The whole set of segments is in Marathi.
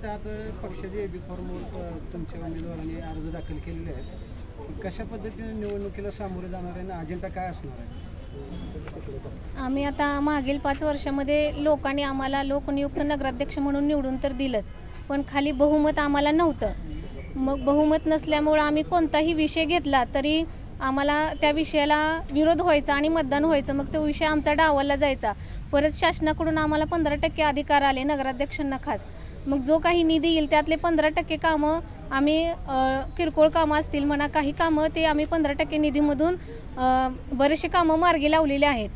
त्यात पक्षाचे एबी फॉर्मवर तुमच्या उमेदवारांनी अर्ज दाखल केलेले आहेत. कशा पद्धतीने निवडणुकीला सामोरे जाणार आहे आणि अजेंडा काय असणार आहे? आम्ही आता मागील 5 वर्षामध्ये लोकांनी आम्हाला लोकनियुक्त नगराध्यक्ष म्हणून निवडून तर दिलंच, पण खाली बहुमत आम्हाला नव्हतं. मग बहुमत नसल्यामुळं आम्ही कोणताही विषय घेतला तरी आम्हाला त्या विषयाला विरोध व्हायचा आणि मतदान व्हायचं. मग तो विषय आमचा डावलला जायचा. परत शासनाकडून आम्हाला 15% अधिकार आले नगराध्यक्षांना खास. मग जो काही निधी येईल त्यातले 15% कामं आम्ही किरकोळ कामं असतील म्हणा, काही कामं ते आम्ही 15% निधीमधून बरेचसे कामं मार्गी लावलेले आहेत.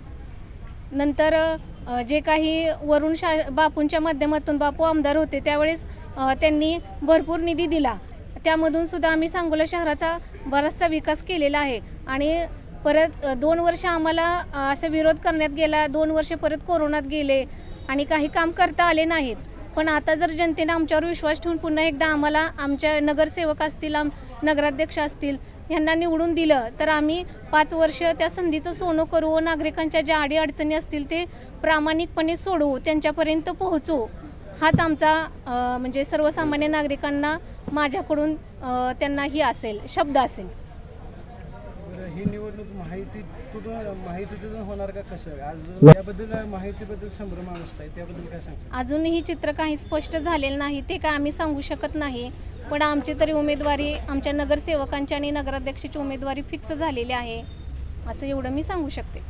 नंतर जे काही वरून बापूंच्या माध्यमातून बापू आमदार होते त्यावेळेस त्यांनी भरपूर निधी दिला. त्यामधून सुद्धा आम्ही सांगोला शहराचा बराचसा विकास केलेला आहे. आणि परत 2 वर्ष आम्हाला असा विरोध करण्यात गेला. 2 वर्ष परत कोरोनात गेले आणि काही काम करता आले नाहीत. पण आता जर जनतेने आमच्यावर विश्वास ठेवून पुन्हा एकदा आम्हाला आमच्या नगरसेवक असतील, नगराध्यक्ष असतील यांना निवडून दिलं तर आम्ही 5 वर्ष त्या संधीचं सोनं करू व नागरिकांच्या ज्या अडीअडचणी असतील ते प्रामाणिकपणे सोडवू, त्यांच्यापर्यंत पोहोचू. हाच आमचा म्हणजे सर्वसामान्य नागरिकांना माझ्याकडून त्यांना ही असेल शब्द असेल. ही निवडणूक माहितीतून होणार का कसं? आज याबद्दल माहितीबद्दल संभ्रम अवस्था आहे, त्याबद्दल काय सांगता? अजूनही चित्र काही स्पष्ट झालेलं नाही, ते काय आम्ही सांगू शकत नाही. पण आमची तरी उमेदवारी आमच्या नगरसेवकांची आणि नगराध्यक्षाची उमेदवारी फिक्स झालेली आहे, असं एवढं मी सांगू शकते.